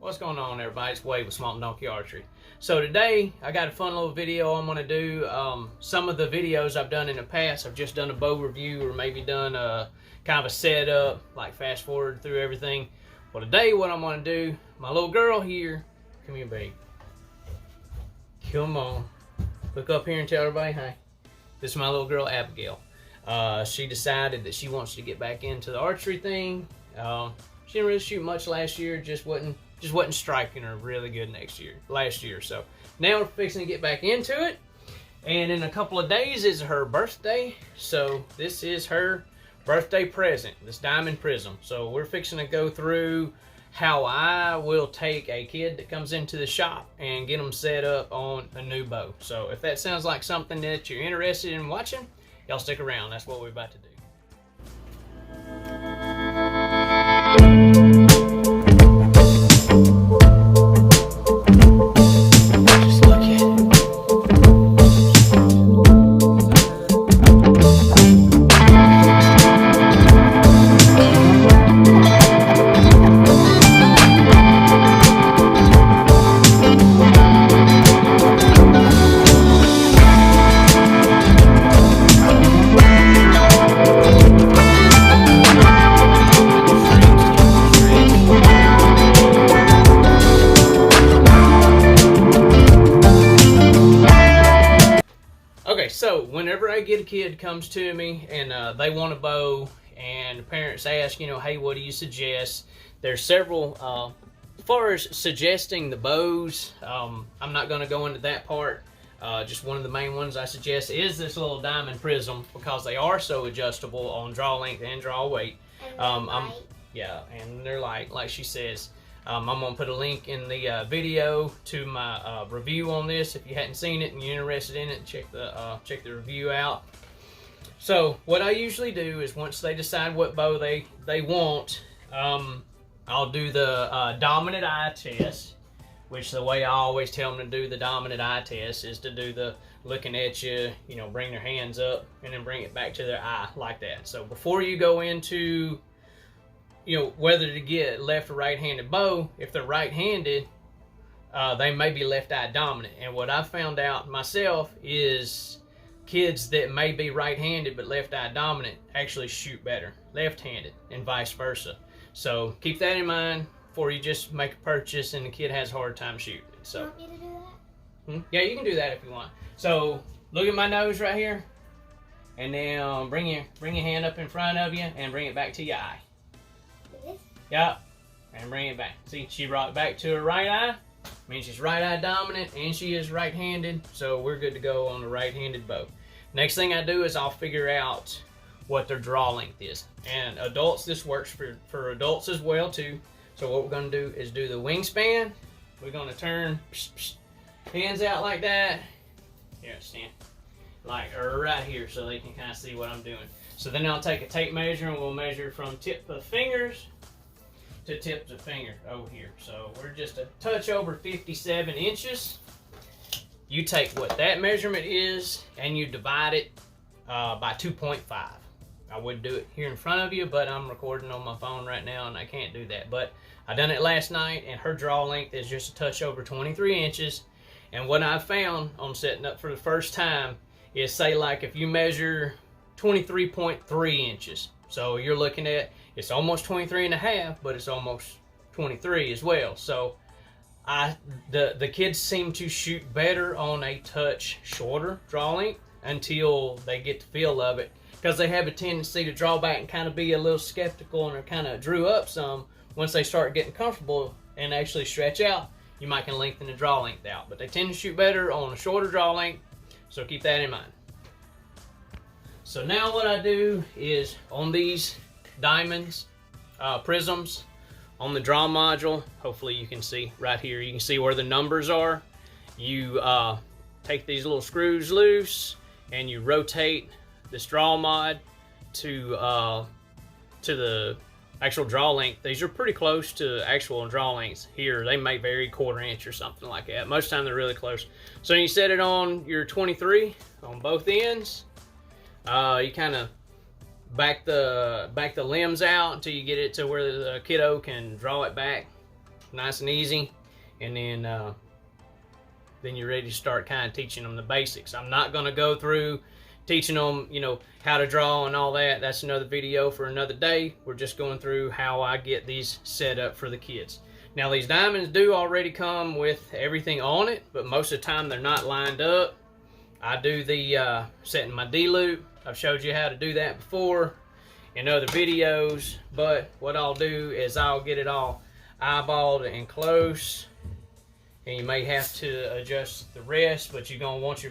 What's going on, everybody? It's Wade with Swamp Donkey Archery. So today I got a fun little video I'm going to do. Some of the videos I've done in the past, I've just done a bow review or maybe done a kind of a setup, like fast forward through everything. Well, today what I'm going to do, my little girl here, come here, babe. Come on. Look up here and tell everybody hi. This is my little girl, Abigail. She decided that she wants to get back into the archery thing. She didn't really shoot much last year, just wasn't striking her really good last year. So now we're fixing to get back into it. And in a couple of days is her birthday. So this is her birthday present, this Diamond Prism. So we're fixing to go through how I will take a kid that comes into the shop and get them set up on a new bow. So if that sounds like something that you're interested in watching, y'all stick around. That's what we're about to do. So whenever I get a kid comes to me and they want a bow and the parents ask, hey, what do you suggest? There's several, as far as suggesting the bows, I'm not going to go into that part. Just one of the main ones I suggest is this little Diamond Prism because they are so adjustable on draw length and draw weight. Yeah, and they're like she says. I'm going to put a link in the video to my review on this. If you hadn't seen it and you're interested in it, check the review out. So what I usually do is once they decide what bow they want, I'll do the dominant eye test, which the way I always tell them to do the dominant eye test is to do the looking at you, bring their hands up and then bring it back to their eye like that. So before you go into whether to get left or right-handed bow, if they're right-handed, they may be left-eye dominant. And what I found out myself is kids that may be right-handed but left-eye dominant actually shoot better left-handed and vice versa. So keep that in mind before you just make a purchase and the kid has a hard time shooting. So, you want me to do that? Yeah, you can do that if you want. So look at my nose right here, and then bring your hand up in front of you and bring it back to your eye. Yep, and bring it back. See, she brought it back to her right eye. Means she's right eye dominant and she is right-handed, so we're good to go on the right-handed bow. Next thing I do is I'll figure out what their draw length is. And adults, this works for adults as well too. So what we're going to do is do the wingspan. We're going to turn hands out like that. Here, stand. Like right here so they can kind of see what I'm doing. So then I'll take a tape measure and we'll measure from tip of fingers to tip of finger over here. So we're just a touch over 57 inches. You take what that measurement is and you divide it by 2.5. I would do it here in front of you, but I'm recording on my phone right now and I can't do that. But I done it last night and her draw length is just a touch over 23 inches. And what I found on setting up for the first time is, say like if you measure 23.3 inches. So you're looking at, it's almost 23 and a half, but it's almost 23 as well. So the kids seem to shoot better on a touch shorter draw length until they get the feel of it, because they have a tendency to draw back and kind of be a little skeptical and are kind of drew up some. Once they start getting comfortable and actually stretch out, you might can lengthen the draw length out, but they tend to shoot better on a shorter draw length, so keep that in mind. So now what I do is on these diamonds, prisms, on the draw module, hopefully you can see right here, you can see where the numbers are. You take these little screws loose and you rotate this draw mod to the actual draw length. These are pretty close to actual draw lengths here. They may vary 1/4 inch or something like that. Most of the time they're really close. So you set it on your 23 on both ends. You kind of back the limbs out until you get it to where the kiddo can draw it back nice and easy, and then you're ready to start kind of teaching them the basics. I'm not going to go through teaching them, you know, how to draw and all that. That's another video for another day. We're just going through how I get these set up for the kids. Now, these diamonds do already come with everything on it, but most of the time they're not lined up. I do the setting my D-loop. I've showed you how to do that before in other videos, but what I'll do is I'll get it all eyeballed and close, and you may have to adjust the rest, but you're going to want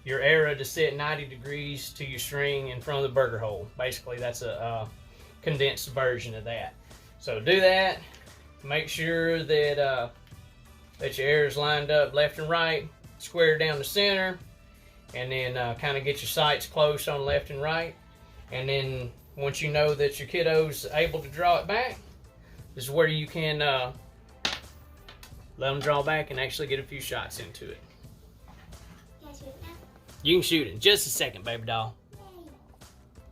your arrow to set 90 degrees to your string in front of the burger hole. Basically, that's a condensed version of that. So do that. Make sure that that your arrow is lined up left and right, square down the center, and then kind of get your sights close on left and right. And then once you know that your kiddo's able to draw it back, this is where you can let them draw back and actually get a few shots into it. Can I shoot it now? You can shoot it in just a second, baby doll.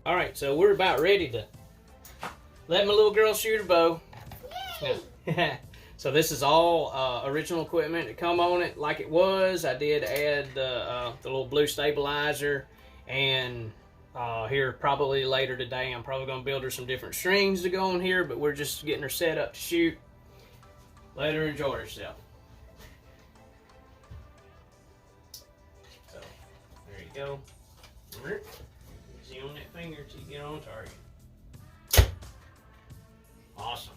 All right, so we're about ready to let my little girl shoot her bow. Yay! So this is all original equipment to come on it like it was. I did add the little blue stabilizer, and here probably later today I'm probably going to build her some different strings to go on here, but we're just getting her set up to shoot. Let her enjoy herself. So there you go. Easy on that finger till you get on target. Awesome.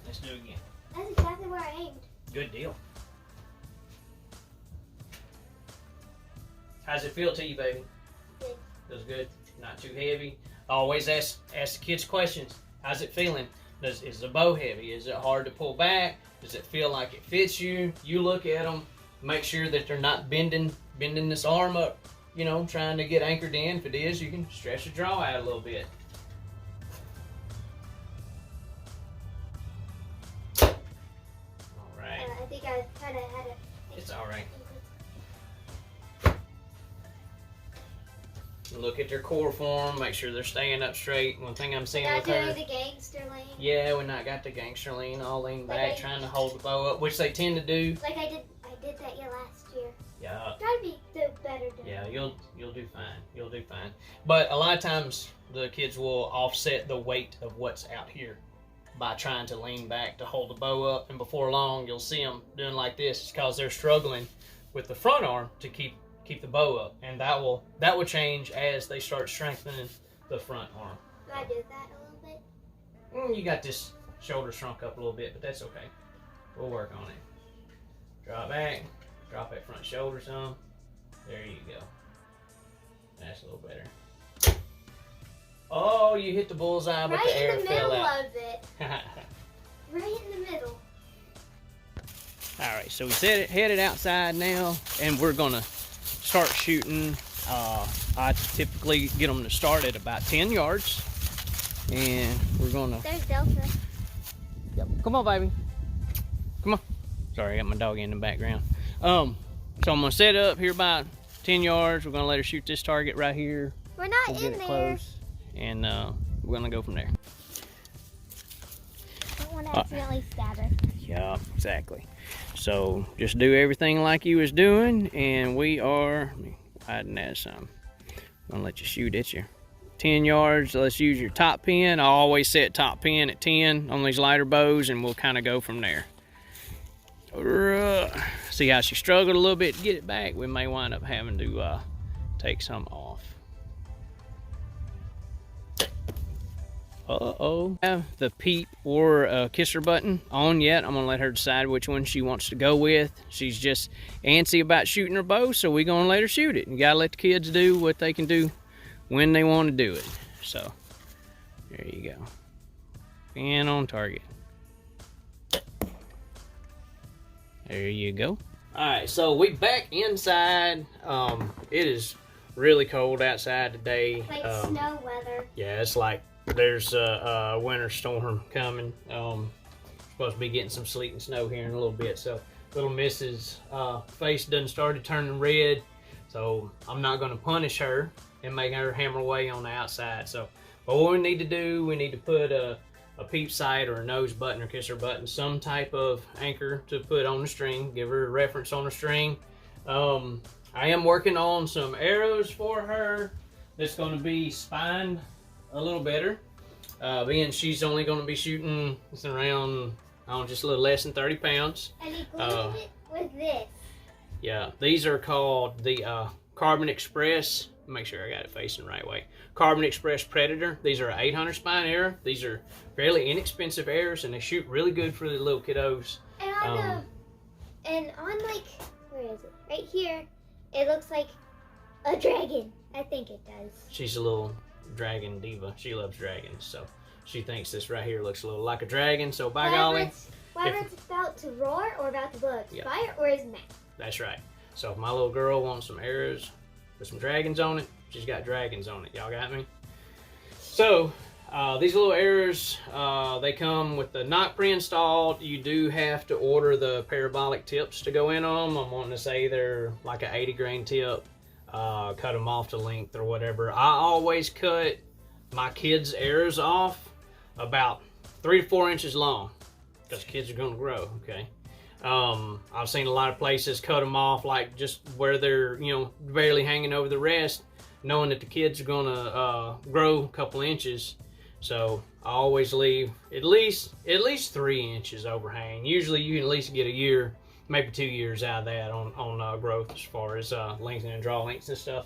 Let's do it again. That's exactly where I aimed. Good deal. How's it feel to you, baby? Good. Feels good. Not too heavy. Always ask the kids questions. How's it feeling? Is the bow heavy? Is it hard to pull back? Does it feel like it fits you? You look at them. Make sure that they're not bending this arm up, you know, trying to get anchored in. If it is, you can stretch the draw out a little bit. I think I kind of had it. It's all right. Look at their core form. Make sure they're staying up straight. One thing I'm seeing Not with doing her. the gangster lean. Yeah, we're not got the gangster lean, all lean Like back, trying to hold the bow up, which they tend to do. Like I did that last year. Yeah. Try to do better. Yeah, you'll do fine. You'll do fine. But a lot of times the kids will offset the weight of what's out here by trying to lean back to hold the bow up, and before long you'll see them doing like this. It's because they're struggling with the front arm to keep the bow up, and that will change as they start strengthening the front arm. Do I do that a little bit? You got this shoulder shrunk up a little bit, but that's okay. We'll work on it. Drop back, drop that front shoulder some. There you go. That's a little better. Oh, you hit the bullseye, but right the air in the fell middle out. of it. Right in the middle. All right, so we headed outside now, and we're gonna start shooting. I typically get them to start at about 10 yards, and we're gonna. There's Delta. Yep. Come on, baby. Come on. Sorry, I got my dog in the background. So I'm gonna set up here about 10 yards. We're gonna let her shoot this target right here. We're not We'll in get it there. close, and we're gonna go from there. Don't want to accidentally stab her. Yeah, exactly. So just do everything like you was doing, and we are. Let me hiding that some. I'm gonna let you shoot at you. 10 yards. Let's use your top pin. I always set top pin at 10 on these lighter bows, and we'll kind of go from there. See how she struggled a little bit to get it back. We may wind up having to take some off. Uh-oh. Have the peep or kisser button on yet. I'm gonna let her decide which one she wants to go with. She's just antsy about shooting her bow, so we're gonna let her shoot it. You gotta let the kids do what they can do when they want to do it. So there you go. And on target. There you go. All right, so we back inside. It is really cold outside today. Like snow weather. Yeah, it's like there's a winter storm coming. Supposed to be getting some sleet and snow here in a little bit. So little Mrs. Face done started turning red. So I'm not going to punish her and make her hammer away on the outside. So, but what we need to do, we need to put a peep sight or a nose button or kisser button, some type of anchor to put on the string, give her a reference on the string. I am working on some arrows for her that's going to be spined a little better. Being she's only going to be shooting around, I don't know, just a little less than 30 pounds. And he glued it with this. Yeah, these are called the Carbon Express. Make sure I got it facing the right way. Carbon Express Predator. These are 800 spine arrow. These are fairly inexpensive arrows, and they shoot really good for the little kiddos. And on like, where is it? Right here, it looks like a dragon. I think it does. She's a little dragon diva. She loves dragons, so she thinks this right here looks a little like a dragon. So by golly, whether it's about to roar or about to blow its fire or is mad. That's right. So if my little girl wants some arrows with some dragons on it, she's got dragons on it. Y'all got me? So these little arrows, they come with the knock pre-installed. You do have to order the parabolic tips to go in on them. I'm wanting to say they're like an 80 grain tip. Cut them off to length or whatever. I always cut my kids' arrows off about 3 to 4 inches long because kids are going to grow, okay? I've seen a lot of places cut them off like just where they're, you know, barely hanging over the rest, knowing that the kids are going to grow a couple inches. So I always leave at least 3 inches overhang. Usually you can at least get a year, maybe 2 years out of that on growth as far as lengthening and draw lengths and stuff.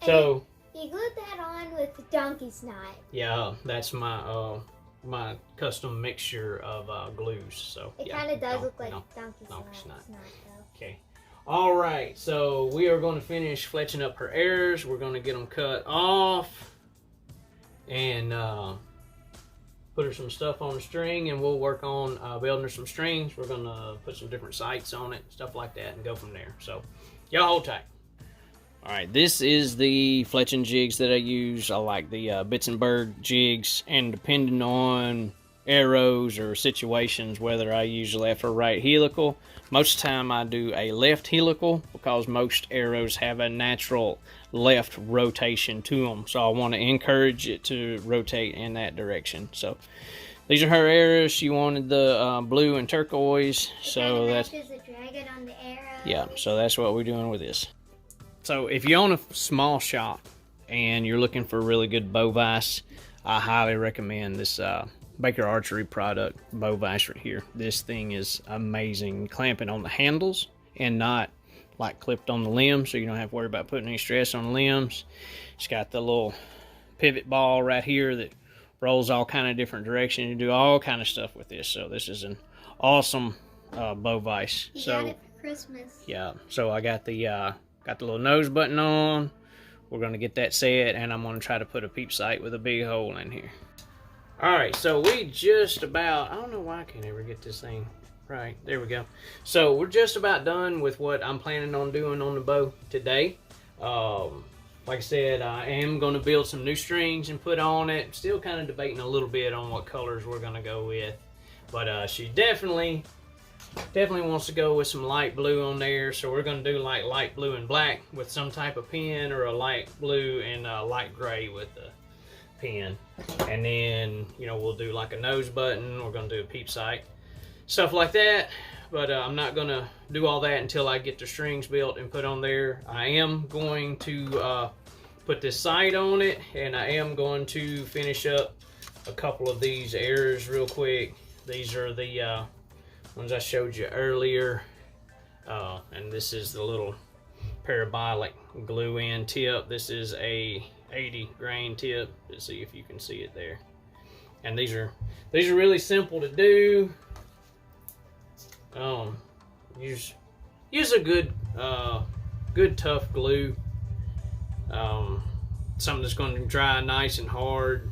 And so he glued that on with donkey snot. Yeah, that's my my custom mixture of glues. So it kind of does look like donkey snot. Okay. All right, so we are going to finish fletching up her arrows. We're going to get them cut off and put her some stuff on the string, and we'll work on building her some strings. We're going to put some different sights on it, stuff like that, and go from there. So y'all hold tight. All right, this is the fletching jigs that I use. I like the Bitzenberg jigs, and depending on arrows or situations, whether I use left or right helical, most of the time I do a left helical because most arrows have a natural left rotation to them. So I want to encourage it to rotate in that direction. So these are her arrows. She wanted the blue and turquoise. So that's a dragon on the arrow. Yeah, so that's what we're doing with this. So if you own a small shop and you're looking for a really good bow vise, I highly recommend this Baker Archery product, bow vise right here. This thing is amazing. Clamping on the handles and not like clipped on the limbs, so you don't have to worry about putting any stress on the limbs. It's got the little pivot ball right here that rolls all kind of different directions. You do all kind of stuff with this. So this is an awesome bow vise. You got it for Christmas. Yeah, so I got the little nose button on. We're going to get that set, and I'm going to try to put a peep sight with a big hole in here. Alright, so we just about, I don't know why I can't ever get this thing right. There we go. So we're just about done with what I'm planning on doing on the bow today. Like I said, I am going to build some new strings and put on it. Still kind of debating a little bit on what colors we're going to go with. But she definitely wants to go with some light blue on there, so we're going to do like light blue and black with some type of pen, or a light blue and light gray with the pen. And then, you know, we'll do like a nose button. We're going to do a peep sight, stuff like that. But I'm not going to do all that until I get the strings built and put on there. I am going to put this sight on it, and I am going to finish up a couple of these arrows real quick. These are the ones I showed you earlier, and this is the little parabolic glue in tip. This is a 80 grain tip. Let's see if you can see it there. And these are really simple to do. Use a good tough glue, something that's going to dry nice and hard.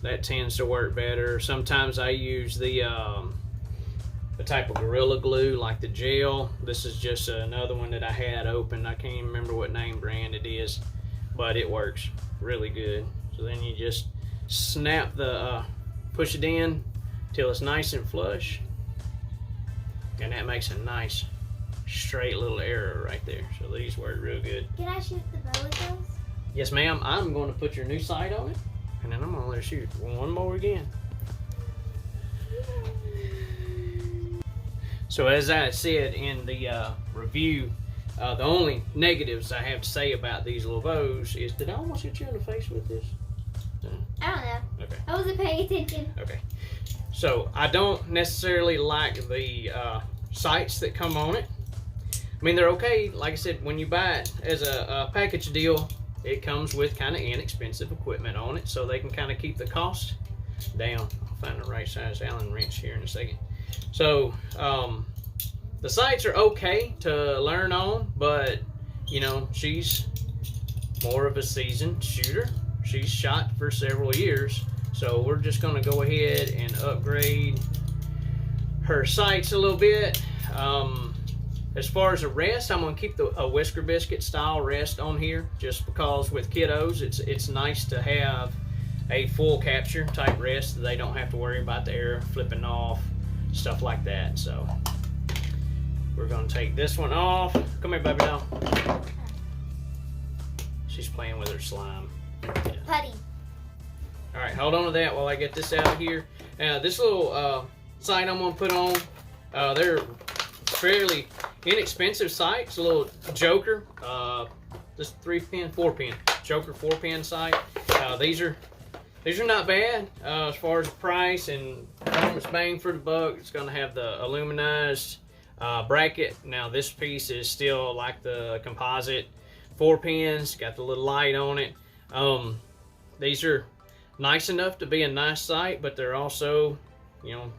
That tends to work better. Sometimes I use the type of Gorilla Glue, like the gel. This is just another one that I had open. I can't even remember what name brand it is, but it works really good. So then you just snap the, push it in till it's nice and flush, and that makes a nice straight little arrow right there. So these work real good. Can I shoot the bow with those? Yes, ma'am. I'm going to put your new sight on it, and then I'm going to let her shoot one more again. So as I said in the review, the only negatives I have to say about these little bows is, did I almost hit you in the face with this? I don't know. Okay. I wasn't paying attention. Okay. So I don't necessarily like the sights that come on it. I mean, they're okay. Like I said, when you buy it as a package deal, it comes with kind of inexpensive equipment on it, so they can kind of keep the cost down. I'll find the right size Allen wrench here in a second. So the sights are okay to learn on, but you know, she's more of a seasoned shooter. She's shot for several years, so we're just going to go ahead and upgrade her sights a little bit. As far as the rest, I'm going to keep a whisker biscuit style rest on here, just because with kiddos it's nice to have a full capture type rest that they don't have to worry about the air flipping off, stuff like that. So we're going to take this one off. Come here, baby doll. She's playing with her slime. Putty. All right, hold on to that while I get this out of here. This little sight I'm going to put on, they're fairly inexpensive sights. A little Joker, this 3-pin, 4-pin, Joker 4-pin sight. These are not bad as far as the price and performance bang for the buck. It's going to have the aluminized bracket. Now this piece is still like the composite 4 pins, got the little light on it. These are nice enough to be a nice sight, but they're also, you know,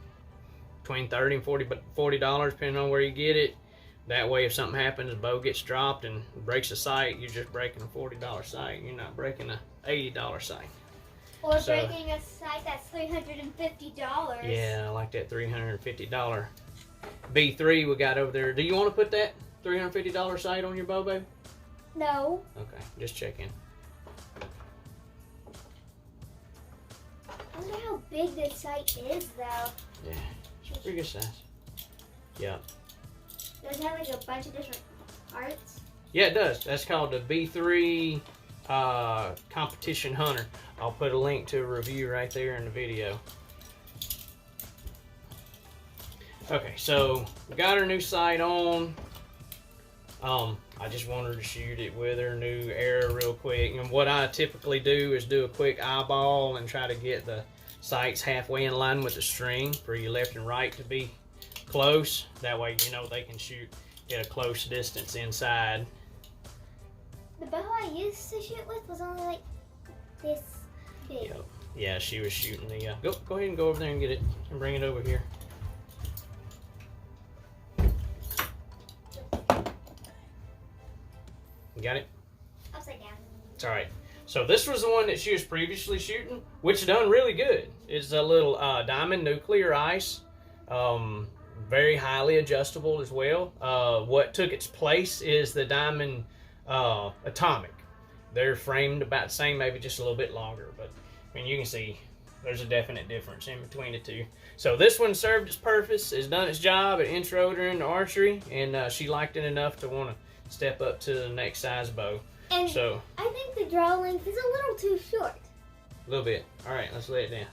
between $30 and $40 depending on where you get it. That way if something happens, the bow gets dropped and breaks the sight, you're just breaking a $40 sight. You're not breaking a $80 sight. Or breaking a sight that's $350. Yeah, I like that $350 B3 we got over there. Do you want to put that $350 sight on your bow, babe? No. Okay, just checking. I wonder how big this sight is, though. Yeah, it's pretty good size. Yeah. Does it have like a bunch of different parts? Yeah, it does. That's called the B3 Competition Hunter. I'll put a link to a review right there in the video. Okay, so we got our new sight on. I just wanted to shoot it with her new arrow real quick. And what I typically do is do a quick eyeball and try to get the sights halfway in line with the string for your left and right to be close. That way, you know, they can shoot at a close distance inside. The bow I used to shoot with was only like this big. Yep. Yeah, she was shooting the. Go ahead and go over there and get it and bring it over here. You got it? Upside down. It's all right. So this was the one that she was previously shooting, which done really good. It's a little Diamond nuclear ice. Very highly adjustable as well. What took its place is the Diamond Atomic. They're framed about the same, maybe just a little bit longer, but I mean, you can see there's a definite difference in between the two. So this one served its purpose, has done its job, it introed her into archery, and she liked it enough to want to step up to the next size bow. And so I think the draw length is a little too short. A little bit. All right, let's lay it down.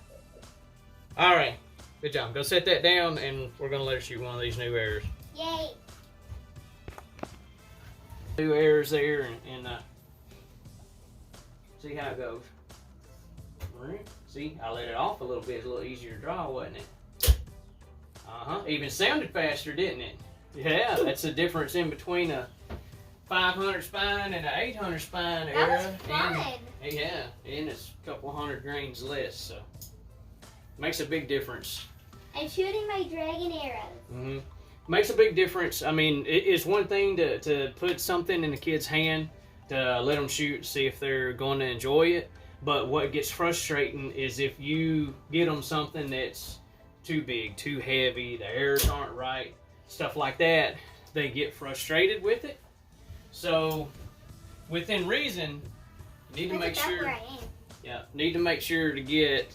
All right, good job. Go set that down, and we're gonna let her shoot one of these new arrows. Yay! New arrows there, and see how it goes. All right. See, I let it off a little bit. It's a little easier to draw, wasn't it? Even sounded faster, didn't it? Yeah, that's the difference in between a 500 spine and an 800 spine arrow. That was fun. Yeah, and it's a couple hundred grains less, so makes a big difference. And shooting my dragon arrows. Makes a big difference. I mean, it's one thing to put something in a kid's hand to let them shoot, see if they're going to enjoy it. But what gets frustrating is if you get them something that's too big, too heavy, the arrows aren't right, stuff like that, they get frustrated with it. So, within reason, you need to make sure. Yeah, need to make sure to get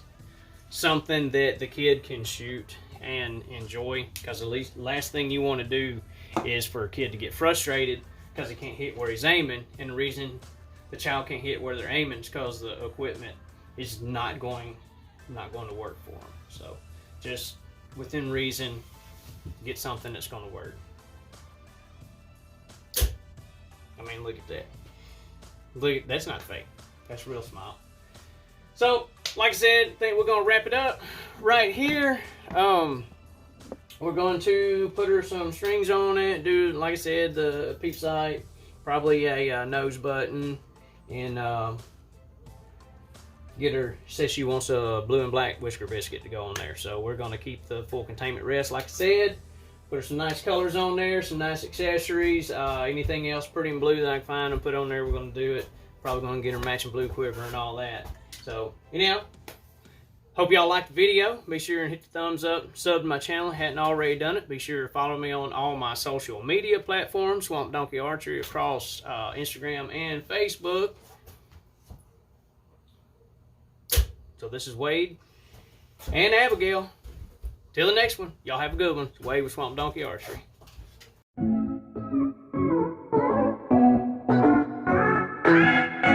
something that the kid can shoot and enjoy, because the last thing you want to do is for a kid to get frustrated because he can't hit where he's aiming, and the reason the child can't hit where they're aiming is because the equipment is not going to work for them. So just within reason, get something that's going to work. I mean, look at that. Look, that's not fake. That's real smile. So, like I said, I think we're going to wrap it up right here. We're going to put her some strings on it, do, like I said, the peep sight, probably a nose button, and get her, says she wants a blue and black whisker biscuit to go on there. So we're going to keep the full containment rest, like I said. Put her some nice colors on there, some nice accessories, anything else pretty in blue that I can find and put on there, we're going to do it. Probably going to get her matching blue quiver and all that. So, anyhow, hope y'all liked the video. Be sure and hit the thumbs up, sub to my channel. Hadn't already done it. Be sure to follow me on all my social media platforms, Swamp Donkey Archery, across Instagram and Facebook. So this is Wade and Abigail. Till the next one, y'all have a good one. Wade with Swamp Donkey Archery.